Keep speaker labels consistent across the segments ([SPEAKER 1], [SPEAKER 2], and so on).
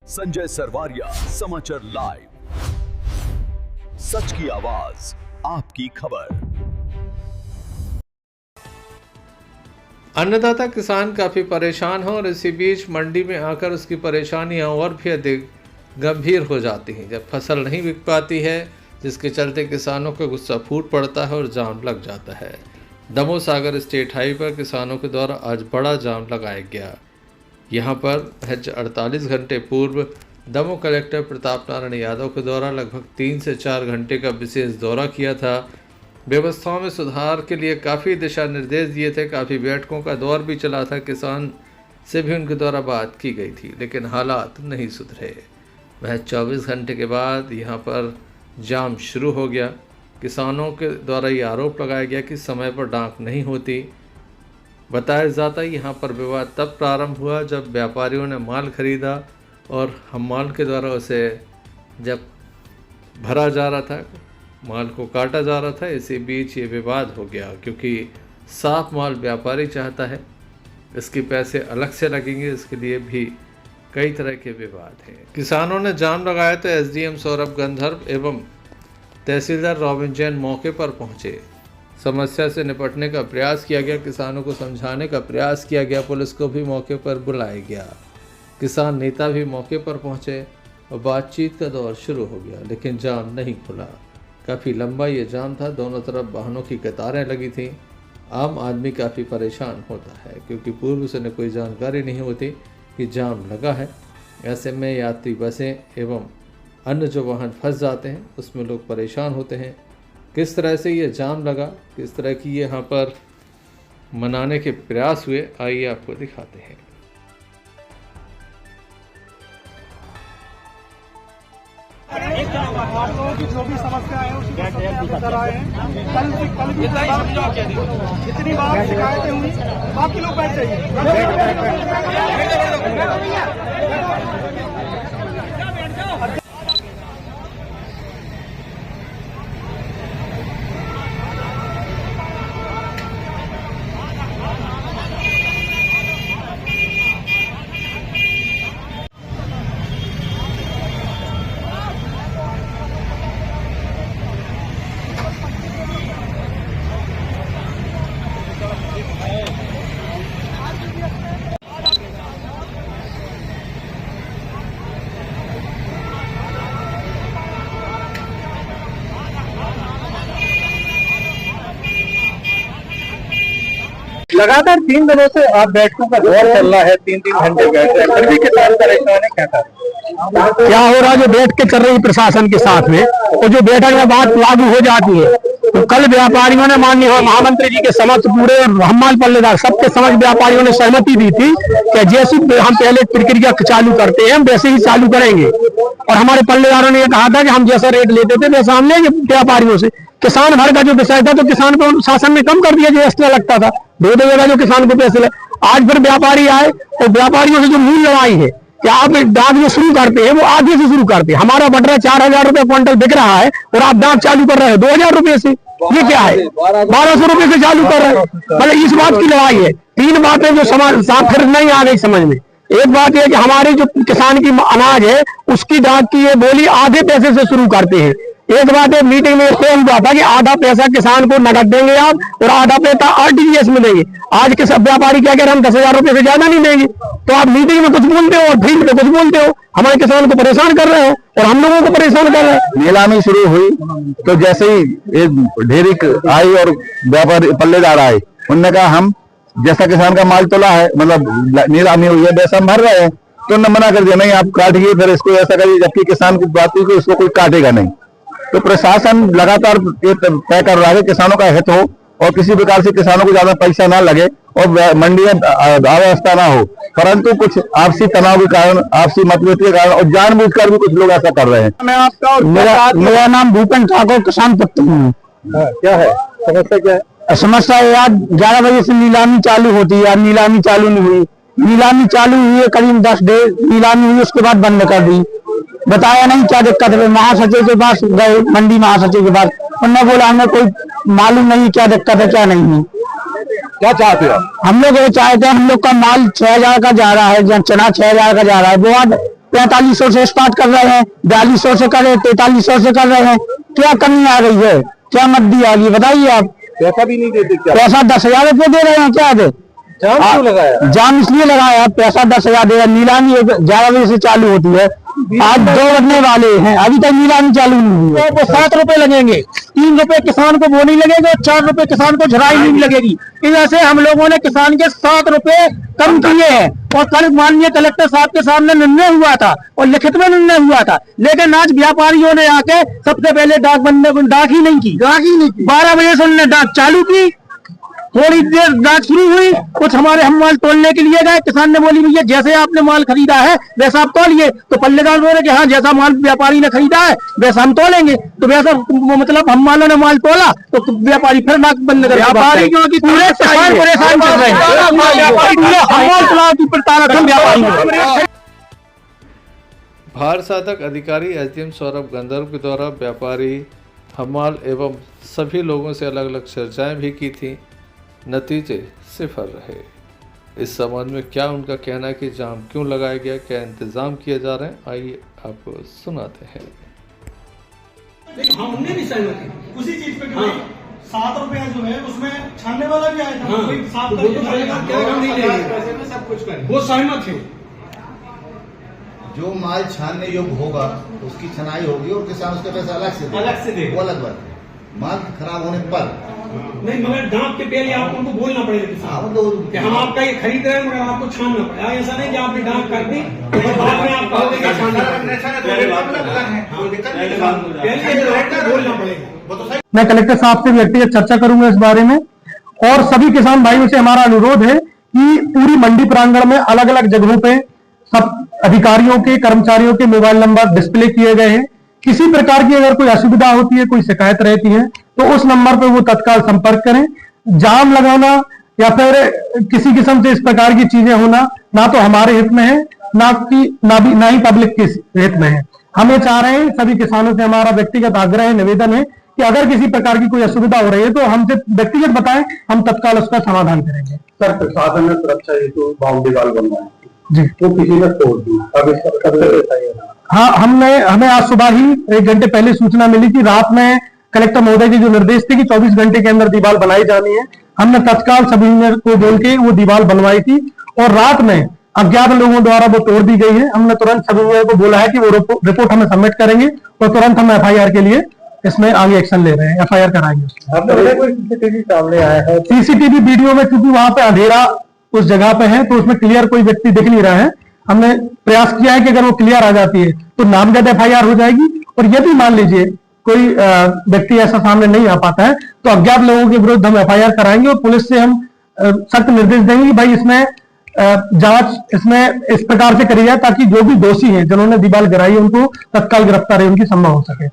[SPEAKER 1] संजय सरवारिया, समाचार लाइव, सच की आवाज, आपकी खबर।
[SPEAKER 2] अन्नदाता किसान काफ़ी परेशान हो और इसी बीच मंडी में आकर उसकी परेशानियां और भी अधिक गंभीर हो जाती हैं जब फसल नहीं बिक पाती है, जिसके चलते किसानों का गुस्सा फूट पड़ता है और जाम लग जाता है। दमोह सागर स्टेट हाईवे पर किसानों के द्वारा आज बड़ा जाम लगाया गया। यहां पर 48 घंटे पूर्व दमोह कलेक्टर प्रताप नारायण यादव के द्वारा लगभग 3 से 4 घंटे का विशेष दौरा किया था। व्यवस्थाओं में सुधार के लिए काफ़ी दिशा निर्देश दिए थे, काफ़ी बैठकों का दौर भी चला था, किसान से भी उनके द्वारा बात की गई थी, लेकिन हालात नहीं सुधरे। वह 24 घंटे के बाद यहाँ पर जाम शुरू हो गया। किसानों के द्वारा ये आरोप लगाया गया कि समय पर डाक नहीं होती। बताया जाता है यहाँ पर विवाद तब प्रारंभ हुआ जब व्यापारियों ने माल खरीदा और हम माल के द्वारा उसे जब भरा जा रहा था, माल को काटा जा रहा था, इसी बीच ये विवाद हो गया क्योंकि साफ माल व्यापारी चाहता है, इसके पैसे अलग से लगेंगे, इसके लिए भी कई तरह के विवाद हैं। किसानों ने जाम लगाया तो एसडीएम सौरभ गंधर्व एवं तहसीलदार रॉबिन जैन मौके पर पहुंचे। समस्या से निपटने का प्रयास किया गया, किसानों को समझाने का प्रयास किया गया, पुलिस को भी मौके पर बुलाया गया, किसान नेता भी मौके पर पहुंचे और बातचीत का दौर शुरू हो गया, लेकिन जाम नहीं खुला। काफ़ी लंबा ये जाम था, दोनों तरफ वाहनों की कतारें लगी थी। आम आदमी काफ़ी परेशान होता है क्योंकि पूर्व से कोई जानकारी नहीं होती कि जाम लगा है। ऐसे में यात्री बसें एवं अन्य जो वाहन फंस जाते हैं उसमें लोग परेशान होते हैं। किस तरह से ये जाम लगा, किस तरह की ये यहाँ पर मनाने के प्रयास हुए, आइए आपको दिखाते हैं।
[SPEAKER 3] आप लोगों की जो भी समस्या है उसकी कराए हैं। कल भी जितनी बार शिकायतें हुई, बाकी लोग बैठ जाइए।
[SPEAKER 4] लगातार 3 दिनों से आप बैठकों का दौर चल रहा है, 3-3 घंटे बैठ रहे हैं, फिर भी किसान परेशान है।
[SPEAKER 5] क्या हो रहा है? जो बैठ के चल रही प्रशासन के साथ में और जो बैठक में बात लागू हो जाती है, तो कल व्यापारियों ने माननीय महामंत्री जी के समक्ष पूरे हम्माल पल्लेदार सबके समक्ष व्यापारियों ने सहमति दी थी कि जैसी हम पहले प्रक्रिया चालू करते हैं हम वैसे ही चालू करेंगे। और हमारे पल्लेदारों ने यह कहा था कि हम जैसा रेट लेते थे वैसा हम लेंगे व्यापारियों से। किसान भर का जो विषय था तो किसान को शासन ने कम कर दिया, जो एक्स्ट्रा लगता था 2 जगह जो किसान को पैसे लगे। आज फिर व्यापारी आए और व्यापारियों से जो मूल लड़ाई है कि आप दांत जो शुरू करते हैं वो आगे से शुरू करते हैं। हमारा बटरा 4000 रुपए क्विंटल बिक रहा है और आप दांत चालू कर रहे हैं 2000 रुपए से। ये क्या है? 1200 रुपए से चालू कर रहे हैं। मतलब इस बात की लड़ाई है। 3 बातें जो साफ फिर नहीं आ गई समझ में। एक बात है कि हमारी जो किसान की अनाज है उसकी दांत की ये बोली आधे पैसे से शुरू करते हैं। एक बात है, मीटिंग में तय हुआ था कि आधा पैसा किसान को नकद देंगे आप और आधा पैसा आरटीजीएस में देंगे। आज के सब व्यापारी क्या कह रहे हैं, हम 10,000 रुपए से ज्यादा नहीं देंगे। तो आप मीटिंग में कुछ बोलते हो और फील्ड में कुछ बोलते हो, हमारे किसान को परेशान कर रहे हो और हम लोगों को परेशान कर रहे हैं।
[SPEAKER 4] नीलामी शुरू हुई तो जैसे ही एक ढेरी आई और व्यापारी पल्लेदार आए, उन्होंने कहा हम जैसा किसान का माल तोला है, मतलब नीलामी हुई है वैसा हम भर रहे हैं। तो उन्होंने मना कर दिया, नहीं आप काटिए, फिर इसको ऐसा करिए, जबकि किसान की बात हुई कि इसको कोई काटेगा नहीं। तो प्रशासन लगातार तय कर रहा है किसानों का हित हो और किसी प्रकार से किसानों को ज्यादा पैसा ना लगे और मंडी में अव्यवस्था ना हो, परंतु कुछ आपसी तनाव के कारण, आपसी मतभेद के कारण और जानबूझकर भी कुछ लोग ऐसा कर रहे हैं।
[SPEAKER 5] मैं आपका मेरा नाम भूपेंद्र ठाकुर, किसान पत्नी हूँ।
[SPEAKER 4] क्या है समस्या? क्या है
[SPEAKER 5] समस्या? यार 11 बजे से नीलामी चालू होती है, यार नीलामी चालू नहीं हुई। नीलामी चालू हुई है करीब 10 दिन नीलामी हुई, उसके बाद बंद कर दी। बताया नहीं क्या दिक्कत है। महासचिव के पास गए, मंडी महासचिव के पास, उन्होंने बोला हमें कोई मालूम नहीं क्या दिक्कत है क्या नहीं है।
[SPEAKER 4] क्या चाहते हो?
[SPEAKER 5] हम लोग ये चाहते हैं, हम लोग का माल 6000 का जा रहा है, चना 6000 का जा रहा है, वो 4500 से स्टार्ट कर रहे हैं, 4200 से कर रहे हैं, 4300 से कर रहे हैं। क्या कमी आ रही है, क्या मद्दी आ गई बताइए आप।
[SPEAKER 4] पैसा भी नहीं देते क्या?
[SPEAKER 5] पैसा 10,000 रुपये दे रहे हैं, क्या दे?
[SPEAKER 4] जाम क्यों लगाया?
[SPEAKER 5] जाम इसलिए लगाया, पैसा 10,000 दे रहा। नीलामी 11 बजे से चालू होती है, आज 2 बजने वाले हैं, अभी तक नीलामी चालू नहीं हुई है।
[SPEAKER 3] तो 7 रुपए लगेंगे, 3 रुपए किसान को बोनी लगेगा, 4 रुपए किसान को झराई नहीं लगेगी। इस वजह से हम लोगों ने किसान के 7 रुपए कम किए हैं। और कल माननीय कलेक्टर साहब के सामने निर्णय हुआ था और लिखित में निर्णय हुआ था, लेकिन आज व्यापारियों ने आके सबसे पहले डाक बंदे को डाक ही नहीं की। 12 बजे से उन्होंने डाक चालू की, थोड़ी देर डाक शुरू हुई, कुछ हमारे हम माल तोलने के लिए गए, किसान ने बोली भैया जैसे आपने माल खरीदा है वैसा आप तोलिए। तो पल्लेदार बोले कि हाँ जैसा माल व्यापारी ने खरीदा है वैसा हम तोलेंगे। तो वैसा मतलब हम मालों ने माल तोला तो व्यापारी फिर डाक बंद कर। व्यापारी क्योंकि पूरे किसान परेशान चल रहे हैं।
[SPEAKER 2] भार साधक अधिकारी एसडीएम सौरभ गंधर्व के द्वारा व्यापारी, हमाल एवं सभी लोगों से अलग अलग चर्चाएं भी की थी, नतीजे सिफर रहे। इस संबंध में क्या उनका कहना है कि जाम क्यों लगाया गया, क्या इंतजाम किए जा रहे हैं, आइए आपको सुनाते हैं।
[SPEAKER 3] हमने भी सहमत है उसी चीज पे, 7 रुपया जो है उसमें छानने वाला भी आया था, कोई साफ करके सब कुछ करें, वो सहमत है।
[SPEAKER 6] जो माल छानने योग्य होगा उसकी छनाई होगी और किसान उसके पैसे अलग से देगा, वो अलग बात है। माल खराब होने पर
[SPEAKER 3] नहीं, मगर दांत के पहले आपको उनको बोलना पड़ेगा किसान कि हम आपका ये खरीद रहे हैं मगर आपको छानना पड़ेगा। ऐसा नहीं कि आपने डांट कर दी तो बाद में आप कहोगे कि छानना बोलना पड़ेगा।
[SPEAKER 5] मैं कलेक्टर साहब से व्यक्तिगत चर्चा करूंगा इस बारे में। और सभी किसान भाइयों से हमारा अनुरोध है कि पूरी मंडी प्रांगण में अलग अलग जगहों पे सब अधिकारियों के, कर्मचारियों के मोबाइल नंबर डिस्प्ले किए गए हैं। किसी प्रकार की अगर कोई असुविधा होती है, कोई शिकायत रहती है तो उस नंबर पर वो तत्काल संपर्क करें। जाम लगाना या फिर किसी किस्म से इस प्रकार की चीजें होना ना तो हमारे हित में है, ना ही पब्लिक के हित में है। हम ये चाह रहे हैं, सभी किसानों से हमारा व्यक्तिगत आग्रह है, निवेदन है कि अगर किसी प्रकार की कोई असुविधा हो रही है तो हमसे व्यक्तिगत बताएं, हम तत्काल उसका समाधान करेंगे।
[SPEAKER 4] सर, प्रशासन ने सुरक्षा हेतु बाउंड्री वाल बनवाया
[SPEAKER 5] जी,
[SPEAKER 4] तो किसी ने तोड़ दी, अब इसका
[SPEAKER 5] हाँ, हमें आज सुबह ही 1 घंटे पहले सूचना मिली कि रात में कलेक्टर महोदय के जो निर्देश थे कि 24 घंटे के अंदर दीवार बनाई जानी है, हमने तत्काल सब इंजीनियर को बोल के वो दीवार बनवाई थी और रात में अज्ञात लोगों द्वारा वो तोड़ दी गई है। हमने तुरंत सब इंजीनियर को बोला है कि वो रिपोर्ट हमें सबमिट करेंगे तो तुरंत हम FIR के लिए इसमें आगे एक्शन ले रहे हैं, FIR कराएंगे।
[SPEAKER 4] सीसीटीवी सामने आया है,
[SPEAKER 5] सीसीटीवी वीडियो में क्योंकि वहां पे अंधेरा उस जगह पे है तो उसमें क्लियर कोई व्यक्ति दिख नहीं रहा है। हमने प्रयास किया है कि अगर वो क्लियर आ जाती है तो नामजद FIR हो जाएगी। और यदि मान लीजिए कोई व्यक्ति ऐसा सामने नहीं आ पाता है तो अज्ञात लोगों के विरुद्ध हम FIR कराएंगे और पुलिस से हम सख्त निर्देश देंगे कि भाई इसमें जांच इसमें इस प्रकार से करी जाए ताकि जो भी दोषी हैं जिन्होंने दीवार गिराई है उनको तत्काल गिरफ्तारी उनकी संभव हो सके।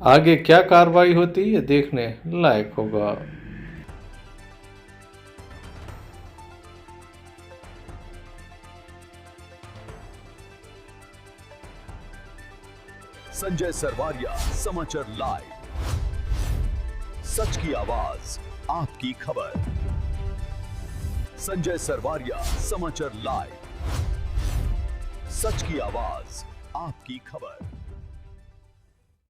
[SPEAKER 2] आगे क्या कार्रवाई होती है देखने लायक होगा।
[SPEAKER 1] संजय सरवारिया, समाचार लाइव, सच की आवाज आपकी खबर। संजय सरवारिया, समाचार लाइव, सच की आवाज आपकी खबर।